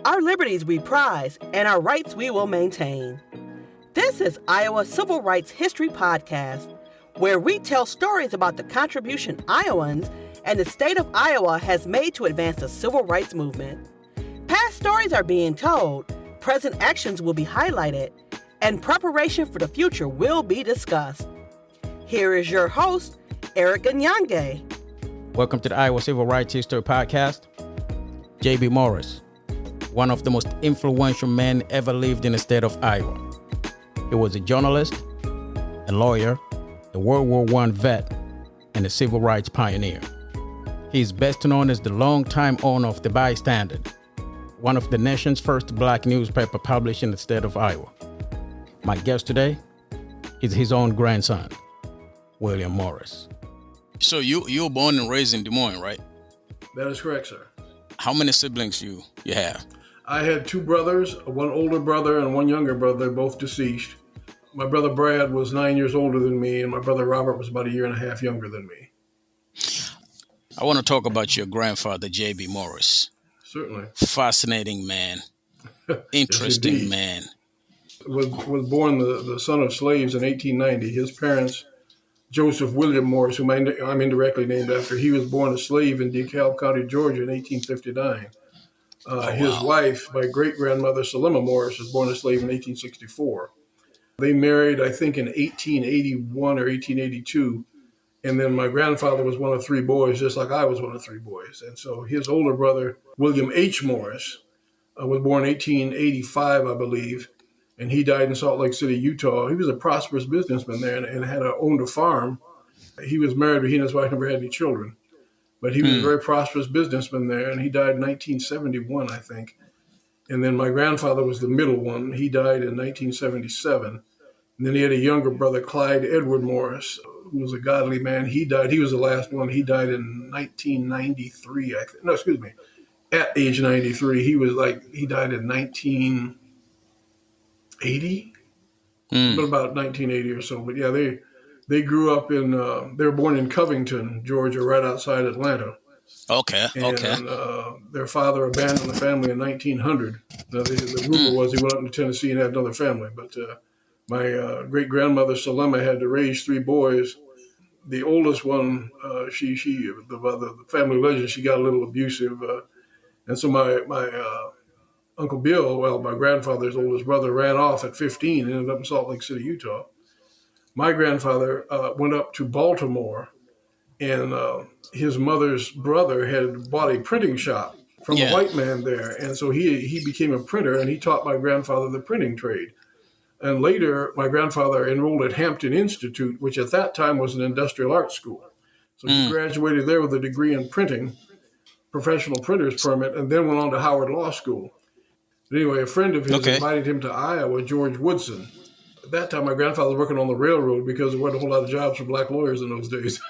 Our liberties we prize, and our rights we will maintain. This is Iowa Civil Rights History Podcast, where we tell stories about the contribution Iowans and the state of Iowa has made to advance the civil rights movement. Past stories are being told, present actions will be highlighted, and preparation for the future will be discussed. Here is your host, Erick Nganyange. Welcome to the Iowa Civil Rights History Podcast. J.B. Morris, one of the most influential men ever lived in the state of Iowa. He was a journalist, a lawyer, a World War I vet, and a civil rights pioneer. He is best known as the longtime owner of the Bystander, one of the nation's first black newspaper published in the state of Iowa. My guest today is his own grandson, William Morris. So you were born and raised in Des Moines, right? That is correct, sir. How many siblings you have? I had two brothers, one older brother and one younger brother, both deceased. My brother Brad was 9 years older than me, and my brother Robert was about a year and a half younger than me. I want to talk about your grandfather, J.B. Morris. Certainly. Fascinating man. Interesting Yes, man. Was born the son of slaves in 1890. His parents, Joseph William Morris, whom I'm indirectly named after, he was born a slave in DeKalb County, Georgia in 1859. His wife, my great-grandmother, Selima Morris, was born a slave in 1864. They married, I think, in 1881 or 1882. And then my grandfather was one of three boys, just like I was one of three boys. And so his older brother, William H. Morris, was born in 1885, I believe. And he died in Salt Lake City, Utah. He was a prosperous businessman there and owned a farm. He was married, but he and his wife never had any children. But he was a very prosperous businessman there, and he died in 1971, I think. And then my grandfather was the middle one. He died in 1977. And then he had a younger brother, Clyde Edward Morris, who was a godly man. He died. He was the last one. He died in 1993, I think. No, excuse me. At age 93. He died in 1980? But about 1980 or so. But yeah, they grew up they were born in Covington, Georgia, right outside Atlanta. Okay. And their father abandoned the family in 1900. The rumor was he went up to Tennessee and had another family. But my great-grandmother, Selima, had to raise three boys. The oldest one, the family legend, she got a little abusive. And so my Uncle Bill, my grandfather's oldest brother, ran off at 15 and ended up in Salt Lake City, Utah. My grandfather went up to Baltimore, and his mother's brother had bought a printing shop from a white man there. And so he became a printer, and he taught my grandfather the printing trade. And later, my grandfather enrolled at Hampton Institute, which at that time was an industrial arts school. So he graduated there with a degree in printing, professional printer's permit, and then went on to Howard Law School. But anyway, a friend of his invited him to Iowa, George Woodson. At that time, my grandfather was working on the railroad because there wasn't a whole lot of jobs for black lawyers in those days.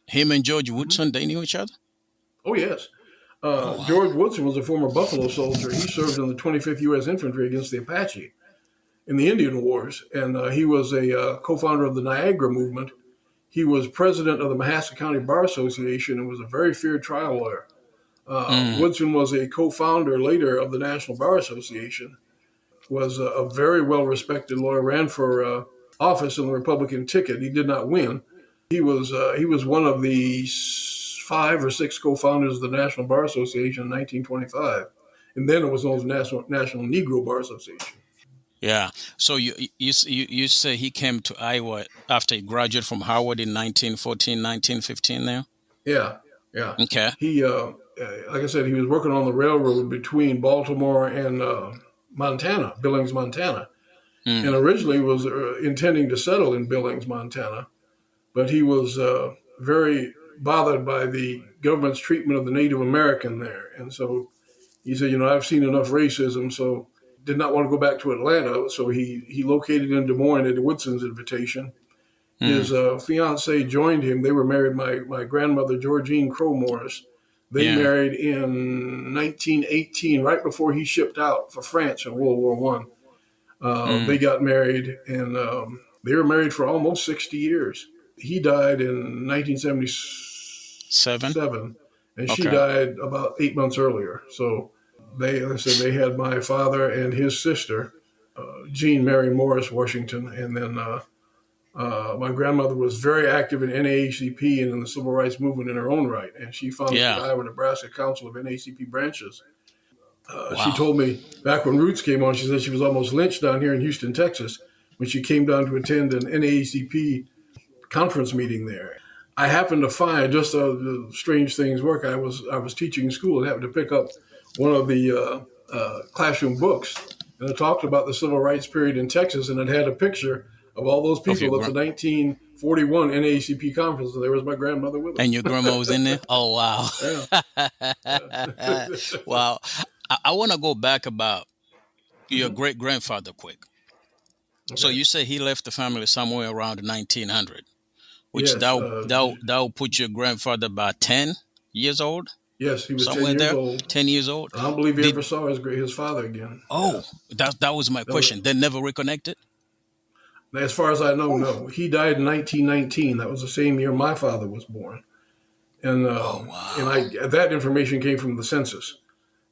Him and George Woodson, they knew each other? Oh, yes. George Woodson was a former Buffalo soldier. He served in the 25th U.S. Infantry against the Apache in the Indian Wars, and he was a co-founder of the Niagara Movement. He was president of the Mahaska County Bar Association and was a very feared trial lawyer. Woodson was a co-founder later of the National Bar Association, was a very well-respected lawyer, ran for office in the Republican ticket. He did not win. He was one of the 5 or 6 co-founders of the National Bar Association in 1925, and then it was known as National Negro Bar Association. Yeah. So you say he came to Iowa after he graduated from Howard in 1914, 1915 there? Yeah. Okay. He, like I said, he was working on the railroad between Baltimore and Montana, Billings, Montana. And originally was intending to settle in Billings, Montana. But he was very bothered by the government's treatment of the Native American there. And so he said, I've seen enough racism, so did not want to go back to Atlanta, so he located in Des Moines at Woodson's invitation. His fiancée joined him. They were married, my grandmother, Georgine Crow Morris. They married in 1918, right before he shipped out for France in World War I. They got married, and they were married for almost 60 years. He died in 1977, and she died about 8 months earlier. So Like I said, they had my father and his sister, Jean Mary Morris Washington, and then my grandmother was very active in NAACP and in the civil rights movement in her own right, and she founded the Iowa Nebraska Council of NAACP branches. She told me back when Roots came on, she said she was almost lynched down here in Houston, Texas, when she came down to attend an NAACP conference meeting there. I happened to find, just strange things work, I was teaching in school and happened to pick up one of the classroom books, and it talked about the civil rights period in Texas, and it had a picture of all those people at the 1941 NAACP conference, and there was my grandmother with us. And your grandma was in there? Oh, wow. Yeah. Wow. I want to go back about your great-grandfather quick. Okay. So you say he left the family somewhere around 1900, which yes, that would put your grandfather about 10 years old? Yes, he was somewhere 10 years there, old. 10 years old. I don't believe he ever saw his father again. Oh, that was my question. They never reconnected? As far as I know, no. He died in 1919. That was the same year my father was born. And and that information came from the census.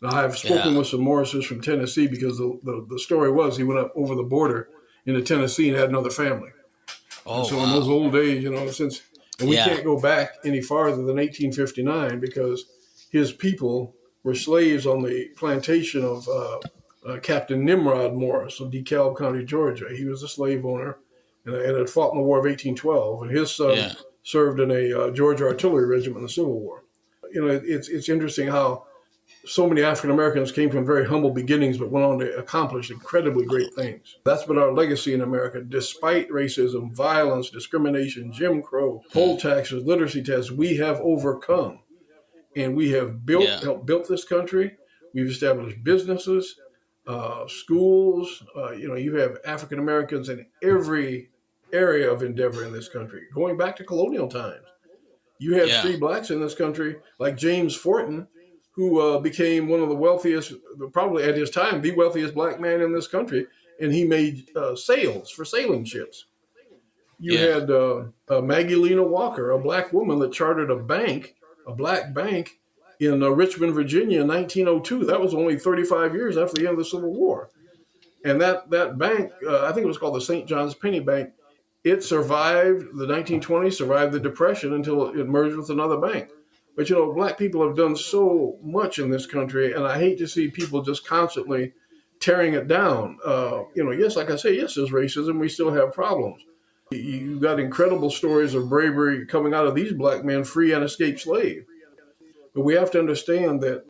Now, I've spoken with some Morrises from Tennessee because the story was he went up over the border into Tennessee and had another family. Oh, so in those old days, we can't go back any farther than 1859 because his people were slaves on the plantation of Captain Nimrod Morris of DeKalb County, Georgia. He was a slave owner and had fought in the War of 1812. And his son served in a Georgia artillery regiment in the Civil War. It's interesting how so many African Americans came from very humble beginnings, but went on to accomplish incredibly great things. That's been our legacy in America. Despite racism, violence, discrimination, Jim Crow, poll taxes, literacy tests, we have overcome. And we have helped build this country. We've established businesses, schools. You have African Americans in every area of endeavor in this country, going back to colonial times. You had free blacks in this country, like James Forten, who became one of the wealthiest, probably at his time, the wealthiest black man in this country, and he made sails for sailing ships. You had Maggie Lena Walker, a black woman that chartered a black bank in Richmond, Virginia in 1902. That was only 35 years after the end of the Civil War. And that bank, I think it was called the St. John's Penny Bank, it survived the 1920s, survived the Depression until it merged with another bank. But, black people have done so much in this country, and I hate to see people just constantly tearing it down. Yes, like I say, yes, there's racism. We still have problems. You've got incredible stories of bravery coming out of these black men, free and escaped slave. But we have to understand that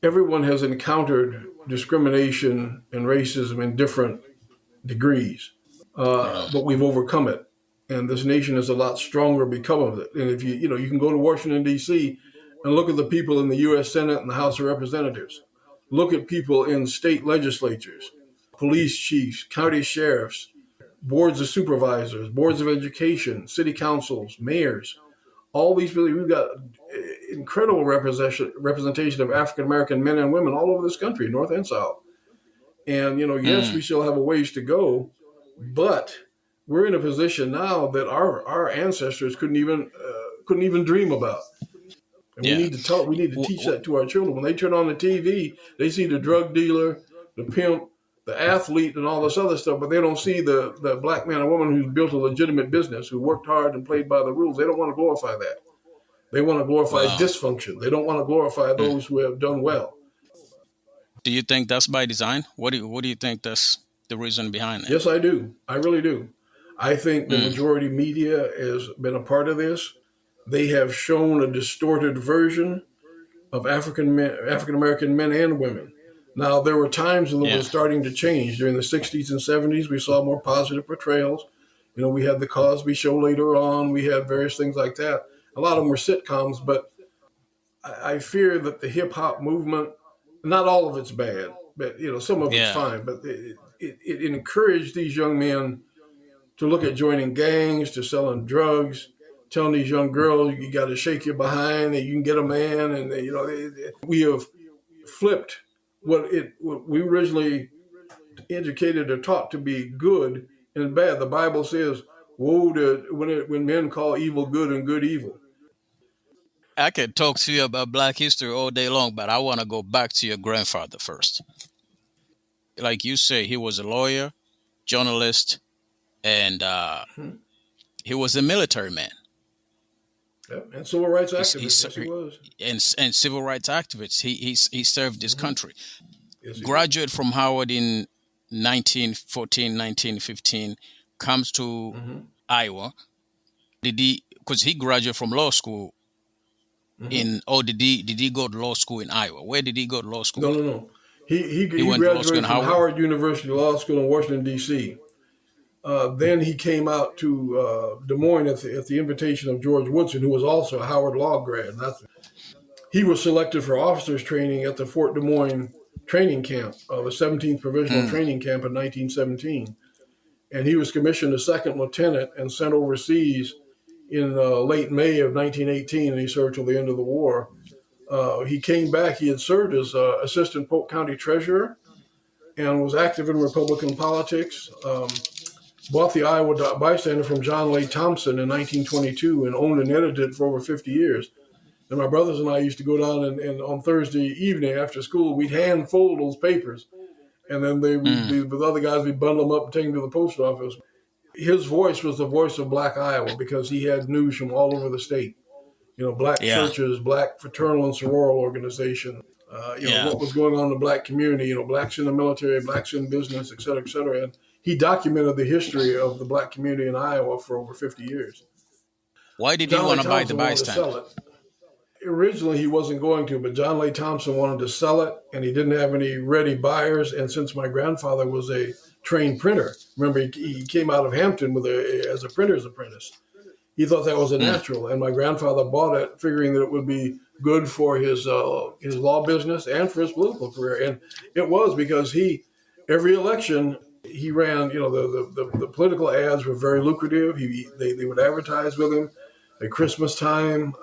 everyone has encountered discrimination and racism in different degrees, but we've overcome it. And this nation is a lot stronger because of it. And if you can go to Washington, D.C. and look at the people in the U.S. Senate and the House of Representatives. Look at people in state legislatures, police chiefs, county sheriffs, boards of supervisors, boards of education, city councils, mayors. All these people, we've got incredible representation of African-American men and women all over this country, North and South. And, yes, we still have a ways to go, but we're in a position now that our ancestors couldn't even dream about. And we need to teach that to our children. When they turn on the TV, they see the drug dealer, the pimp, the athlete, and all this other stuff, but they don't see the black man or woman who's built a legitimate business, who worked hard and played by the rules. They don't want to glorify that. They want to glorify dysfunction. They don't want to glorify those who have done well. Do you think that's by design? What do you think that's the reason behind it? Yes, I do. I really do. I think the majority media has been a part of this. They have shown a distorted version of African American men and women. Now, there were times when it was starting to change. During the 60s and 70s, we saw more positive portrayals. We had the Cosby Show later on. We had various things like that. A lot of them were sitcoms, but I fear that the hip-hop movement, not all of it's bad, but, some of it's fine. But it encouraged these young men to look at joining gangs, to selling drugs, telling these young girls, you got to shake your behind and you can get a man. And, we have flipped what we originally educated or taught to be good and bad. The Bible says, woe to when men call evil good and good evil. I can talk to you about Black history all day long, but I want to go back to your grandfather first. Like you say, he was a lawyer, journalist, and he was a military man. Yep. And civil rights He's, activist. Yes, he was. and civil rights activist. He served his country. Yes, he Graduate from Howard in 1914, 1915, comes to Iowa. Did he? Because he graduated from law school did he go to law school in Iowa? Where did he go to law school? No. He went to law school graduated in from Howard University Law School in Washington, D.C. Then he came out to Des Moines at the invitation of George Woodson, who was also a Howard Law grad. He was selected for officers training at the Fort Des Moines training camp, the 17th Provisional Training Camp in 1917. And he was commissioned a second lieutenant and sent overseas in late May of 1918, and he served till the end of the war. He came back. He had served as assistant Polk County treasurer and was active in Republican politics. Bought the Iowa Bystander from John Leigh Thompson in 1922 and owned and edited it for over 50 years. And my brothers and I used to go down and on Thursday evening after school, we'd hand fold those papers. And then with other guys, we'd bundle them up and take them to the post office. His voice was the voice of Black Iowa because he had news from all over the state. Black churches, Black fraternal and sororal organization, what was going on in the Black community, Blacks in the military, Blacks in business, et cetera, et cetera. And he documented the history of the Black community in Iowa for over 50 years. Why did he want to buy the Bystander? Originally, he wasn't going to, but John Leigh Thompson wanted to sell it, and he didn't have any ready buyers. And since my grandfather was a trained printer, remember, he came out of Hampton as a printer's apprentice. He thought that was a natural, and my grandfather bought it, figuring that it would be good for his law business and for his political career. And it was, because every election he ran. The political ads were very lucrative. They would advertise with him at Christmas time.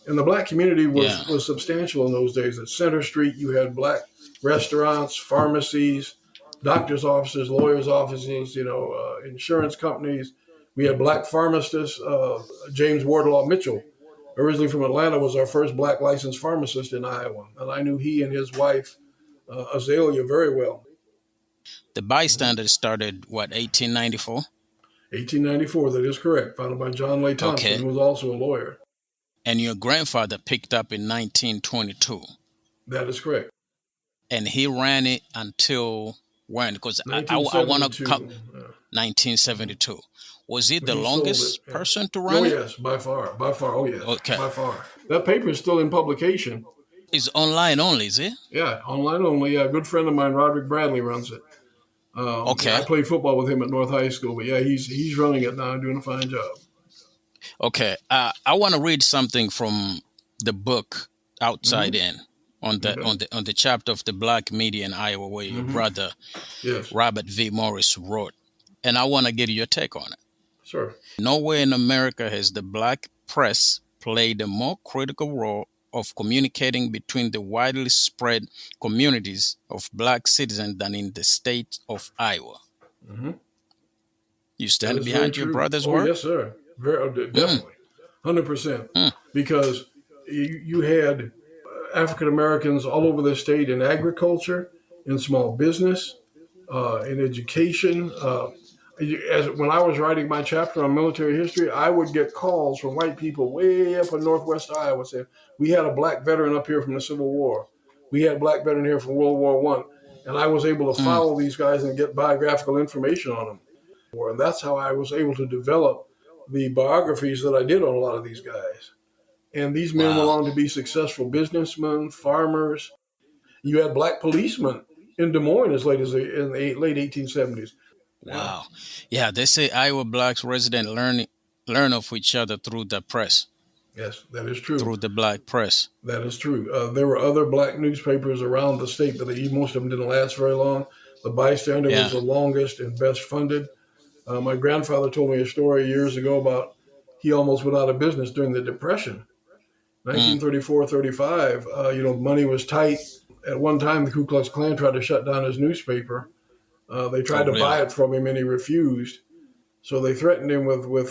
And the Black community was substantial in those days. At Center Street, you had Black restaurants, pharmacies, doctors' offices, lawyers' offices, insurance companies. We had Black pharmacists. James Wardlaw Mitchell, originally from Atlanta, was our first Black licensed pharmacist in Iowa. And I knew he and his wife, Azalea, very well. The Bystander started, 1894? 1894, that is correct. Founded by John Leigh Thompson, who was also a lawyer. And your grandfather picked up in 1922. That is correct. And he ran it until when? Because I want to come 1972. Was he the longest person to run it? Oh, yes, by far. Oh, yes, okay. By far. That paper is still in publication. It's online only, is it? Yeah, online only. Yeah, a good friend of mine, Roderick Bradley, runs it. Okay. I played football with him at North High School, but yeah, he's running it now, doing a fine job. Okay, I want to read something from the book Outside In on the chapter of the Black media in Iowa, where your brother Robert V. Morris wrote, and I want to get your take on it. Sure. Nowhere in America has the Black press played a more critical role of communicating between the widely spread communities of Black citizens than in the state of Iowa. Mm-hmm. You stand behind your brother's work? Yes, sir. Definitely, 100%. Because you had African Americans all over the state in agriculture, in small business, in education. When I was writing my chapter on military history, I would get calls from white people way up in Northwest Iowa saying, "We had a Black veteran up here from the Civil War. We had a Black veteran here from World War I," and I was able to follow these guys and get biographical information on them. And that's how I was able to develop the biographies that I did on a lot of these guys. And these men went on to be successful businessmen, farmers. You had Black policemen in Des Moines as late as in the late 1870s. Wow. Yeah, they say Iowa Blacks resident learn of each other through the press. Yes, that is true. Through the Black press. That is true. There were other Black newspapers around the state, but most of them didn't last very long. The Bystander was the longest and best funded. My grandfather told me a story years ago about he almost went out of business during the Depression, 1934-35. Money was tight. At one time, the Ku Klux Klan tried to shut down his newspaper. They tried to buy it from him, and he refused. So they threatened him with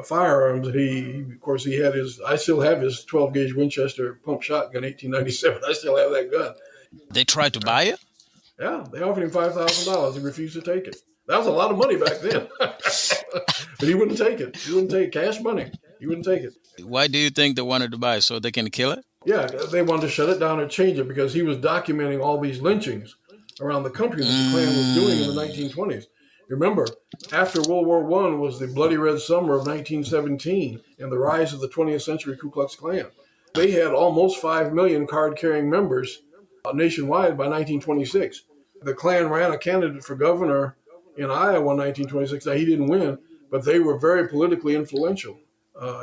firearms. Of course, he had his. I still have his 12 gauge Winchester pump shotgun, 1897. I still have that gun. They tried to buy it? Yeah, they offered him $5,000. He refused to take it. That was a lot of money back then, but he wouldn't take it. He wouldn't take cash money. He wouldn't take it. Why do you think they wanted to buy it? So they can kill it? Yeah, they wanted to shut it down and change it because he was documenting all these lynchings around the country that the Klan was doing in the 1920s. Remember, after World War I was the Bloody Red Summer of 1917 and the rise of the 20th century Ku Klux Klan. They had almost 5 million card-carrying members nationwide by 1926. The Klan ran a candidate for governor in Iowa in 1926. Now, he didn't win, but they were very politically influential.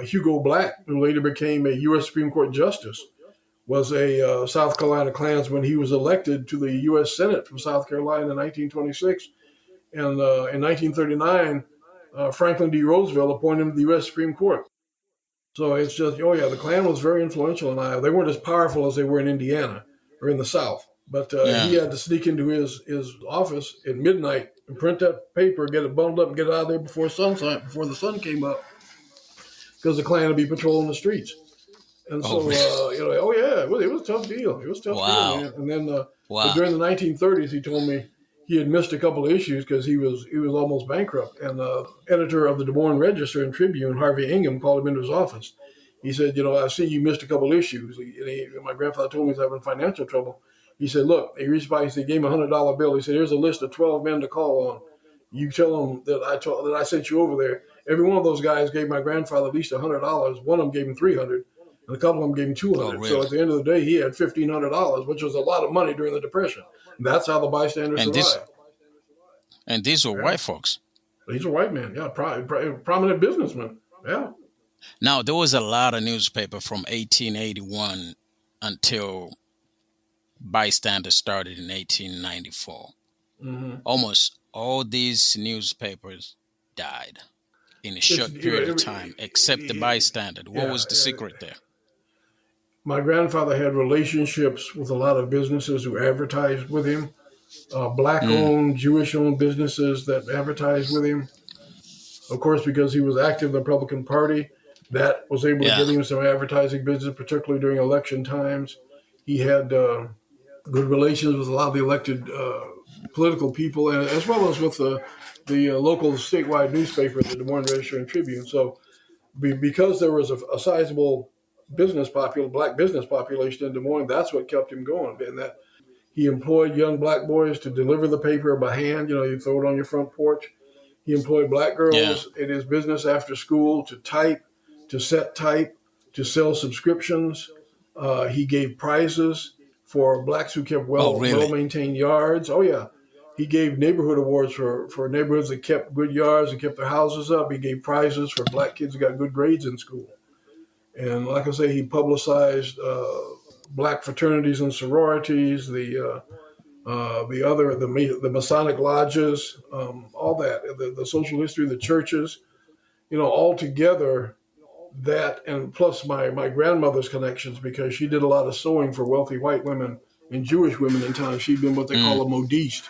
Hugo Black, who later became a U.S. Supreme Court justice, was a South Carolina Klansman. He was elected to the U.S. Senate from South Carolina in 1926. And in 1939, Franklin D. Roosevelt appointed him to the U.S. Supreme Court. So it's just, the Klan was very influential in Iowa. They weren't as powerful as they were in Indiana or in the South. But he had to sneak into his office at midnight and print that paper, get it bundled up, and get it out of there before the sun came up, because the Klan would be patrolling the streets. And so, it was a tough deal. It was a tough deal, man. And then during the 1930s, he told me he had missed a couple of issues because he was almost bankrupt. And the editor of the Des Moines Register and Tribune, Harvey Ingham, called him into his office. He said, I see you missed a couple of issues. My grandfather told me he was having financial trouble. He said, look, he reached by, he gave him a $100 bill. He said, here's a list of 12 men to call on. You tell them that I sent you over there. Every one of those guys gave my grandfather at least $100. One of them gave him $300, and a couple of them gave him $200. Oh, really? So at the end of the day, he had $1,500, which was a lot of money during the Depression. And that's how the bystanders survived. And these were white folks. He's a white man, prominent businessman, yeah. Now, there was a lot of newspaper from 1881 until Bystander started in 1894. Mm-hmm. Almost all these newspapers died in a short period of time, except the Bystander. What was the secret there? My grandfather had relationships with a lot of businesses who advertised with him, Black-owned, Jewish-owned businesses that advertised with him. Of course, because he was active in the Republican Party, that was able to get him some advertising business, particularly during election times. He had good relations with a lot of the elected political people, and as well as with the local statewide newspaper, the Des Moines Register and Tribune. So because there was a sizable black business population in Des Moines, that's what kept him going. And that he employed young black boys to deliver the paper by hand. You throw it on your front porch. He employed black girls in his business after school to type, to set type, to sell subscriptions. He gave prizes for blacks who kept well-maintained yards. Oh, yeah. He gave neighborhood awards for neighborhoods that kept good yards and kept their houses up. He gave prizes for black kids who got good grades in school. And like I say, he publicized black fraternities and sororities, the Masonic lodges, all that, the social history of the churches, all together. That, and plus my grandmother's connections, because she did a lot of sewing for wealthy white women and Jewish women in town. She'd been what they call a modiste.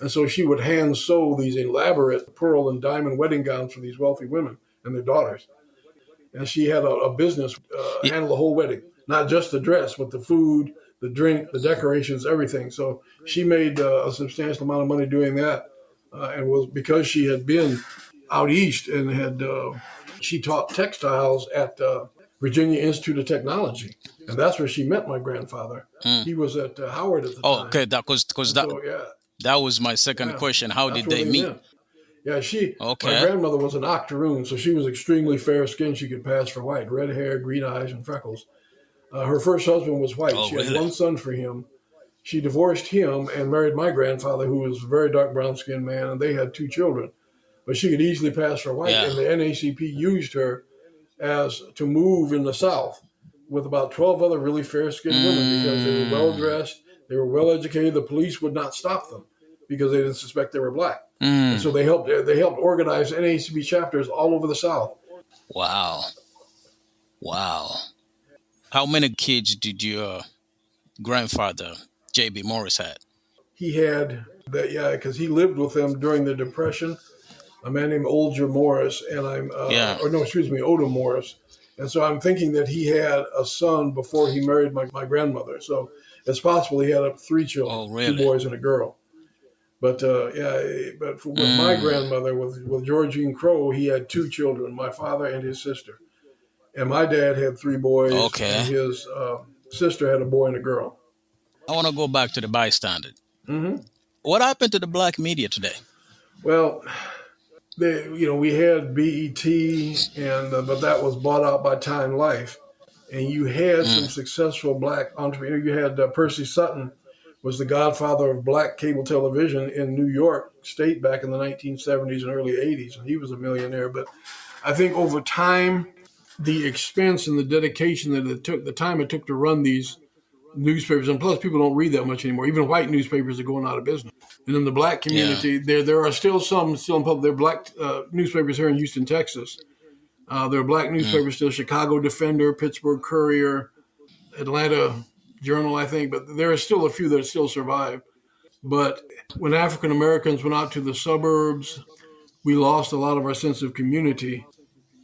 And so she would hand sew these elaborate pearl and diamond wedding gowns for these wealthy women and their daughters. And she had a business handle the whole wedding, not just the dress, but the food, the drink, the decorations, everything. So she made a substantial amount of money doing that, and was because she had been out east and had she taught textiles at Virginia Institute of Technology, and that's where she met my grandfather. He was at Howard at the time. Okay, that was my second question. How did they meet? Yeah, my grandmother was an octoroon, so she was extremely fair-skinned. She could pass for white, red hair, green eyes, and freckles. Her first husband was white. She had one son for him. She divorced him and married my grandfather, who was a very dark brown-skinned man, and they had 2 children. But she could easily pass for white, and the NAACP used her to move in the South with about 12 other really fair-skinned women, because they were well-dressed, they were well-educated. The police would not stop them because they didn't suspect they were black. And so they helped organize NAACP chapters all over the South. Wow. How many kids did your grandfather, J.B. Morris, had? He had, because he lived with them during the Depression. a man named Olger Morris, and Yeah. Odo Morris. And so I'm thinking that he had a son before he married my grandmother. So it's possible he had three children, Oh, two really? boys and a girl. But with my Mm. grandmother, with Georgine Crow, he had two children, my father and his sister. And my dad had three boys, and Okay. his sister had a boy and a girl. I want to go back to the bystander. Hmm. What happened to the black media today? Well, we had BET, but that was bought out by Time Life, and you had some Mm. successful black entrepreneurs. You had Percy Sutton, was the godfather of black cable television in New York State back in the 1970s and early 80s, and he was a millionaire. But I think over time, the expense and the dedication that it took, the time it took to run these newspapers, and plus people don't read that much anymore. Even white newspapers are going out of business. And in the black Yeah. community, there are still some still in public. There are black newspapers here in Houston, Texas. There are black Mm. newspapers still: Chicago Defender, Pittsburgh Courier, Atlanta Journal, I think. But there are still a few that still survive. But when African Americans went out to the suburbs, we lost a lot of our sense of community,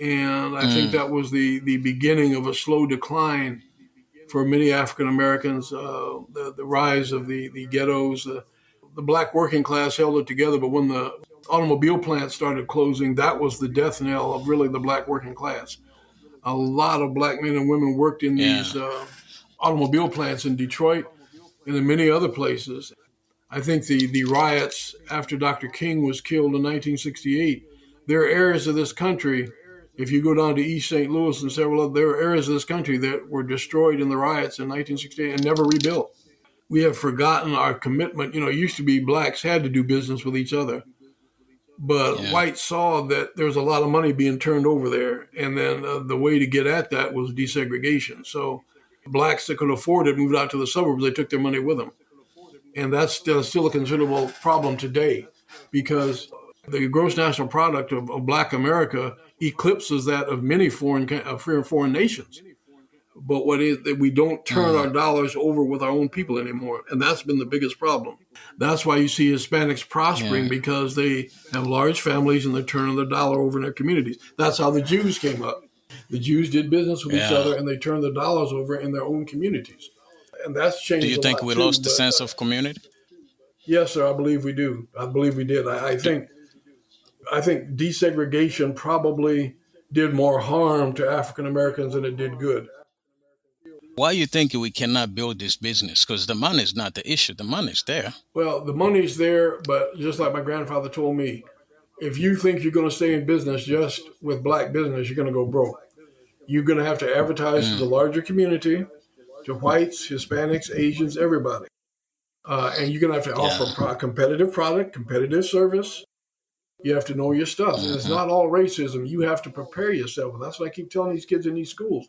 and I think Mm. that was the beginning of a slow decline for many African Americans. The rise of the ghettos. The black working class held it together, but when the automobile plants started closing, that was the death knell of really the black working class. A lot of black men and women worked in Yeah. these automobile plants in Detroit and in many other places. I think the riots after Dr. King was killed in 1968, there are areas of this country, if you go down to East St. Louis and several other, there are areas of this country that were destroyed in the riots in 1968 and never rebuilt. We have forgotten our commitment. It used to be blacks had to do business with each other, but Yeah. whites saw that there was a lot of money being turned over there. And then the way to get at that was desegregation. So blacks that could afford it moved out to the suburbs. They took their money with them. And that's still a considerable problem today because the gross national product of black America eclipses that of many foreign nations. But what is that we don't turn our Mm. dollars over with our own people anymore, and that's been the biggest problem. That's why you see Hispanics prospering Yeah. because they have large families and they're turning their dollar over in their communities. That's how the Jews came up. The Jews did business with each Yeah. other and they turned their dollars over in their own communities, and that's Do you changed a think lot we too. lost the But sense of community? yes, sir, I believe we do. I believe we did. I think desegregation probably did more harm to African Americans than it did good. Why you think we cannot build this business? Because the money is not the issue. The money is there. Well, the money's there, but just like my grandfather told me, if you think you're going to stay in business just with black business, you're going to go broke. You're going to have to advertise to the Mm. larger community, to whites, Hispanics, Asians, everybody. And you're going to have to offer Yeah. competitive product, competitive service. You have to know your stuff. And it's Hmm. not all racism. You have to prepare yourself. And that's what I keep telling these kids in these schools.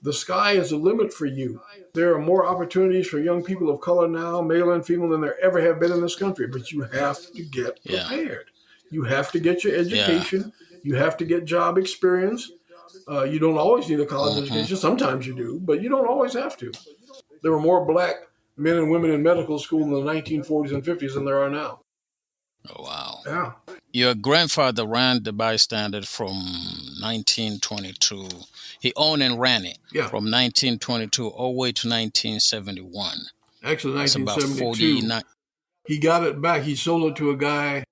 The sky is the limit for you. There are more opportunities for young people of color now, male and female, than there ever have been in this country. But you have to get Yeah. prepared. You have to get your Yeah. education. You have to get job experience. You don't always need a college Hmm. education. Sometimes you do, but you don't always have to. There were more black men and women in medical school in the 1940s and 50s than there are now. Oh, wow. Yeah. Your grandfather ran the Bystander from 1922. He owned and ran it Yeah. from 1922 all the way to 1971. Actually, That's about 1972. 49. He got it back. He sold it to a guy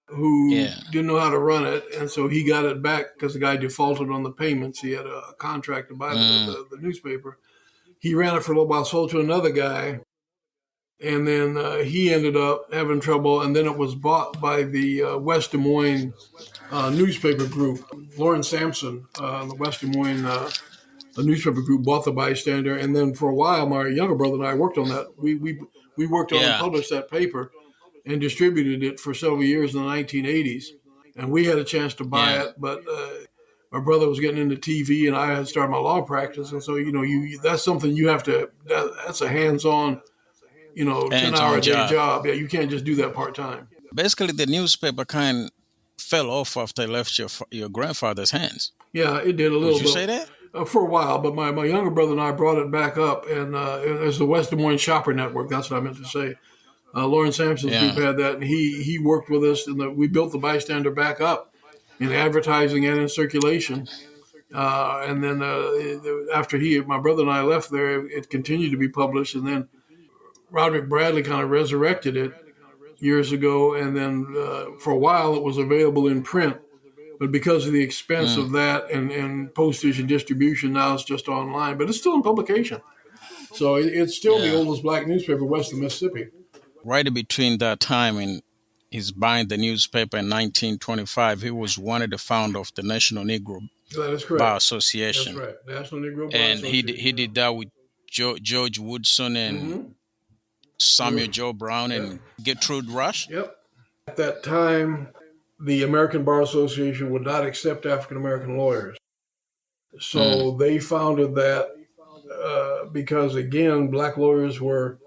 who Yeah. didn't know how to run it, and so he got it back because the guy defaulted on the payments. He had a contract to buy the newspaper. He ran it for a little while, sold to another guy, and then he ended up having trouble, and then it was bought by the West Des Moines newspaper group. Lawrence Sampson, the West Des Moines the newspaper group, bought the Bystander, and then for a while, my younger brother and I worked on that. We worked on and Yeah. published that paper and distributed it for several years in the 1980s. And we had a chance to buy Yeah. it, but my brother was getting into TV, and I had started my law practice, and so that's something you have to. That's a hands-on, 10-hour a day job. Yeah, you can't just do that part time. Basically, the newspaper kind fell off after it left your grandfather's hands. Yeah, it did a little Would you bit say that? for a while, but my younger brother and I brought it back up, and as the West Des Moines Shopper Network. That's what I meant to say. Lawrence Sampson's group had that, and he worked with us, and we built the Bystander back up in advertising and in circulation. And then after my brother and I left there, it continued to be published, and then Roderick Bradley kind of resurrected it years ago, and then for a while it was available in print, but because of the expense of that and postage and distribution, now it's just online, but it's still in publication. So it's still the oldest black newspaper west of Mississippi. Right between that time and his buying the newspaper in 1925, he was one of the founders of the National Negro Bar Association. That's right, National Negro Bar and Association. he did that with George Woodson and Samuel Joe Brown and Gertrude Rush. Yep. At that time, the American Bar Association would not accept African American lawyers. So they founded that because, again, black lawyers were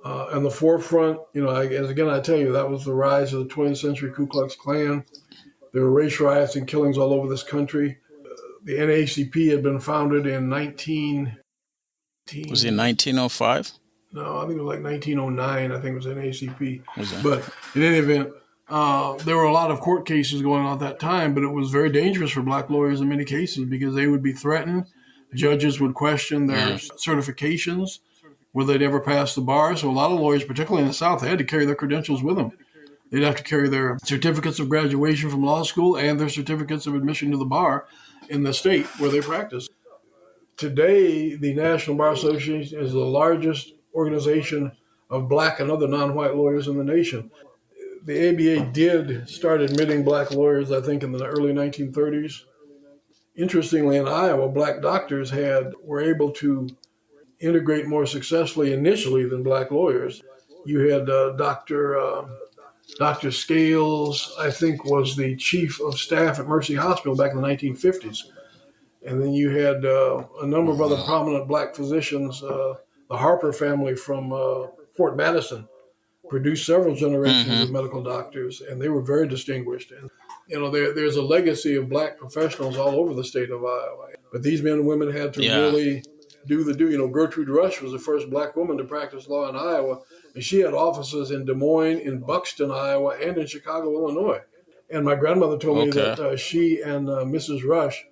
on the forefront. You know, I tell you, that was the rise of the 20th century Ku Klux Klan. There were race riots and killings all over this country. The NAACP had been founded in 19... Was it 1905? No, I think it was like 1909. I think it was NAACP. But in any event, there were a lot of court cases going on at that time, but it was very dangerous for black lawyers in many cases because they would be threatened. Judges would question their certifications, whether they'd ever passed the bar. So a lot of lawyers, particularly in the South, they had to carry their credentials with them. They'd have to carry their certificates of graduation from law school and their certificates of admission to the bar in the state where they practiced. Today, the National Bar Association is the largest organization of black and other non-white lawyers in the nation. The ABA did start admitting black lawyers, I think, in the early 1930s. Interestingly, in Iowa, black doctors were able to integrate more successfully initially than black lawyers. You had Dr. Scales, I think, was the chief of staff at Mercy Hospital back in the 1950s. And then you had a number of other prominent black physicians. The Harper family from Fort Madison produced several generations of medical doctors, and they were very distinguished. And, you know, there's a legacy of black professionals all over the state of Iowa. But these men and women had to really do the do. You know, Gertrude Rush was the first black woman to practice law in Iowa, and she had offices in Des Moines, in Buxton, Iowa, and in Chicago, Illinois. And my grandmother told me that she and Mrs. Rush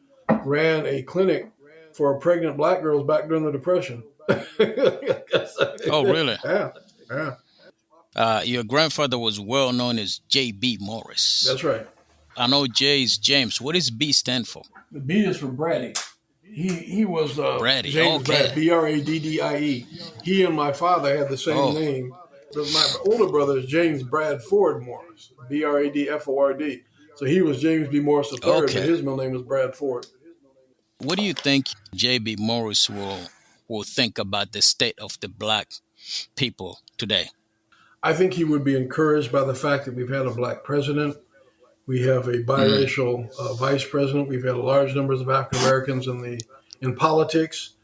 ran a clinic for pregnant black girls back during the Depression. Oh, really? Yeah. Your grandfather was well known as J.B. Morris. That's right. I know J is James. What does B stand for? The B is for Braddy. He was Braddy. James Braddy, Braddie. He and my father had the same name. But my older brother is James Bradford Morris, Bradford. So he was James B. Morris III, but his middle name was Bradford. What do you think J.B. Morris will think about the state of the black people today? I think he would be encouraged by the fact that we've had a black president. We have a biracial vice president. We've had large numbers of African Americans in politics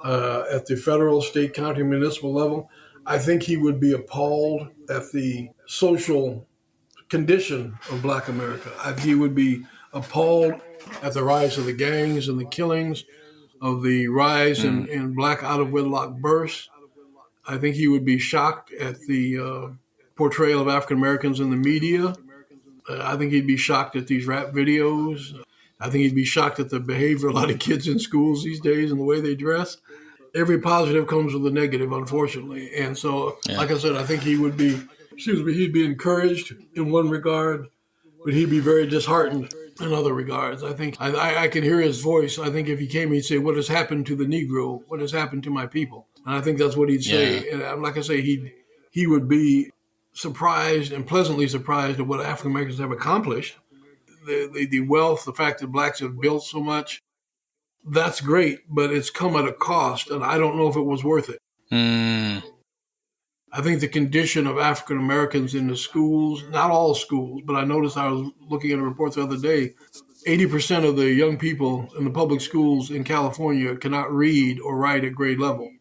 at the federal, state, county, municipal level. I think he would be appalled at the social condition of black America. He would be appalled at the rise of the gangs and the killings, of the rise in black out-of-wedlock births. I think he would be shocked at the portrayal of African Americans in the media. I think he'd be shocked at these rap videos. I think he'd be shocked at the behavior of a lot of kids in schools these days and the way they dress. Every positive comes with a negative, unfortunately. And so, like I said, I think he'd be encouraged in one regard, but he'd be very disheartened in other regards. I think I can hear his voice. I think if he came, he'd say, "What has happened to the Negro? What has happened to my people?" And I think that's what he'd say. And like I say, he would be surprised and pleasantly surprised at what African Americans have accomplished. The wealth, the fact that blacks have built so much, that's great, but it's come at a cost, and I don't know if it was worth it. I think the condition of African Americans in the schools, not all schools, but I noticed, I was looking at a report the other day, 80% of the young people in the public schools in California cannot read or write at grade level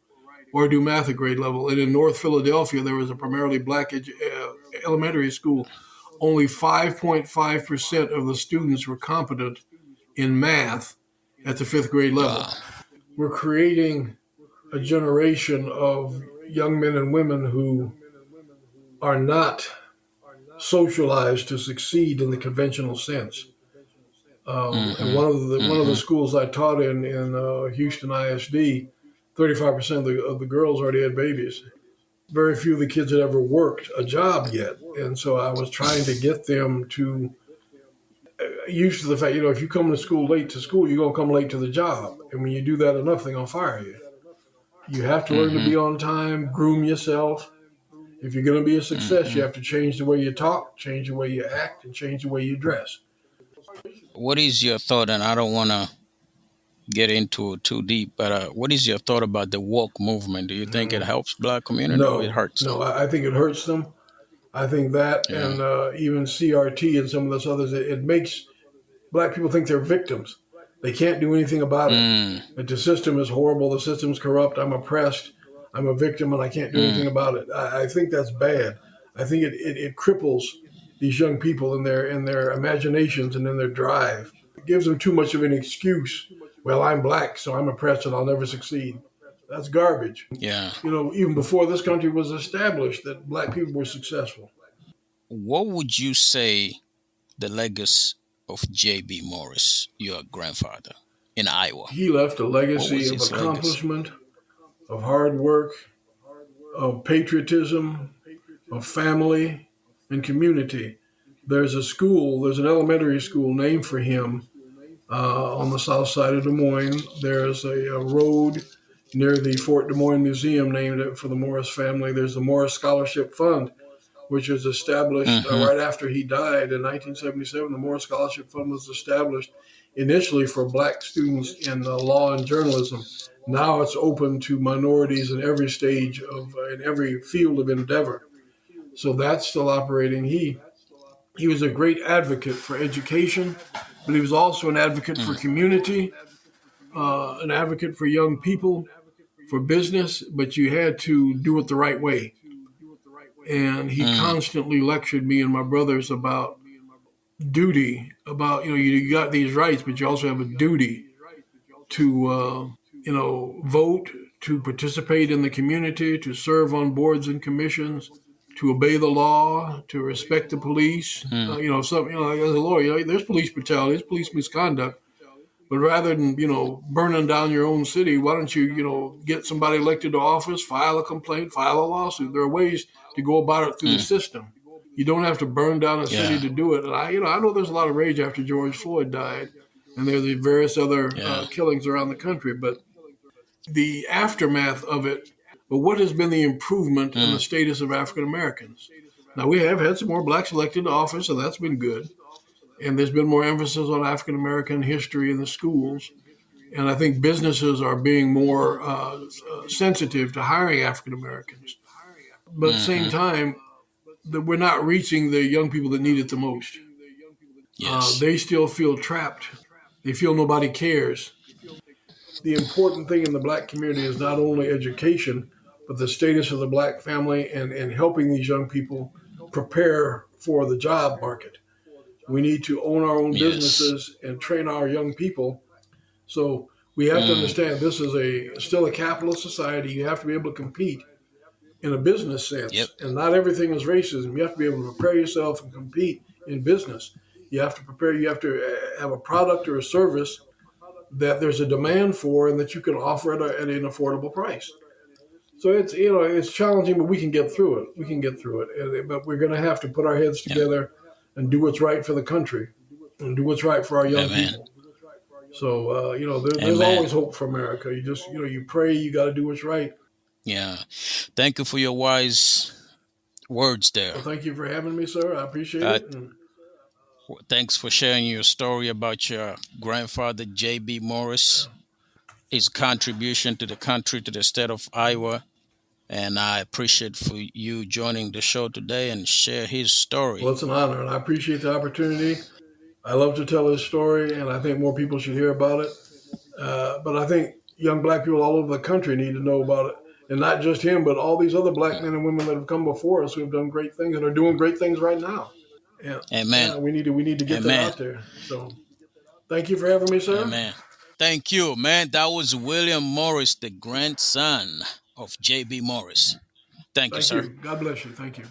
or do math at grade level. And in North Philadelphia, there was a primarily black elementary school. Only 5.5% of the students were competent in math at the fifth grade level. We're creating a generation of young men and women who are not socialized to succeed in the conventional sense. And one of the schools I taught in Houston ISD, 35% of the girls already had babies. Very few of the kids had ever worked a job yet, and so I was trying to get them to used to the fact, if you come to school late to school, you're gonna come late to the job, and when you do that enough, they're gonna fire you. You have to learn to be on time, groom yourself. If you're going to be a success, you have to change the way you talk, change the way you act, and change the way you dress. What is your thought? And I don't want to get into it too deep, but what is your thought about the woke movement? Do you think it helps black community or it hurts them? No, I think it hurts them. I think that, and even CRT and some of those others, it makes black people think they're victims. They can't do anything about it. That the system is horrible. The system's corrupt. I'm oppressed. I'm a victim, and I can't do anything about it. I think that's bad. I think it cripples these young people in their imaginations and in their drive. It gives them too much of an excuse. Well, I'm black, so I'm oppressed, and I'll never succeed. That's garbage. Yeah. Even before this country was established, that black people were successful. What would you say the legacy of J.B. Morris, your grandfather, in Iowa? He left a legacy of accomplishment, of hard work, of patriotism, of family and community. There's an elementary school named for him on the south side of Des Moines. There's a road near the Fort Des Moines Museum named for the Morris family. There's the Morris Scholarship Fund, which was established right after he died in 1977. The Morris Scholarship Fund was established initially for black students in law and journalism. Now it's open to minorities in every stage in every field of endeavor. So that's still operating. He was a great advocate for education, but he was also an advocate for community, an advocate for young people, for business, but you had to do it the right way. And he constantly lectured me and my brothers about duty, about, you got these rights, but you also have a duty to, vote, to participate in the community, to serve on boards and commissions, to obey the law, to respect the police. As a lawyer, there's police brutality, there's police misconduct. But rather than, burning down your own city, why don't you, get somebody elected to office, file a complaint, file a lawsuit. There are ways to go about it through the system. You don't have to burn down a city to do it. And I know there's a lot of rage after George Floyd died, and there are the various other killings around the country. But the aftermath of it, but what has been the improvement in the status of African Americans? Now, we have had some more blacks elected to office, so that's been good. And there's been more emphasis on African American history in the schools. And I think businesses are being more sensitive to hiring African Americans. But at the same time, we're not reaching the young people that need it the most. Yes. They still feel trapped. They feel nobody cares. The important thing in the black community is not only education, but the status of the black family and helping these young people prepare for the job market. We need to own our own businesses and train our young people. So we have to understand this is still a capitalist society. You have to be able to compete in a business sense. Yep. And not everything is racism. You have to be able to prepare yourself and compete in business. You have to have a product or a service that there's a demand for and that you can offer at an affordable price. So it's challenging, but we can get through it. But we're going to have to put our heads together and do what's right for the country and do what's right for our young people. So, there's always hope for America. You just, you pray, you got to do what's right. Yeah. Thank you for your wise words there. Well, thank you for having me, sir. I appreciate it. Thanks for sharing your story about your grandfather, J.B. Morris, his contribution to the country, to the state of Iowa. And I appreciate for you joining the show today and share his story. Well, it's an honor, and I appreciate the opportunity. I love to tell his story, and I think more people should hear about it. But I think young black people all over the country need to know about it. And not just him, but all these other black men and women that have come before us who have done great things and are doing great things right now. Yeah. Amen. Yeah, we need to get that out there. So thank you for having me, sir. Amen. Thank you, man. That was William Morris, the grandson of J.B. Morris. Thank you, sir. God bless you. Thank you.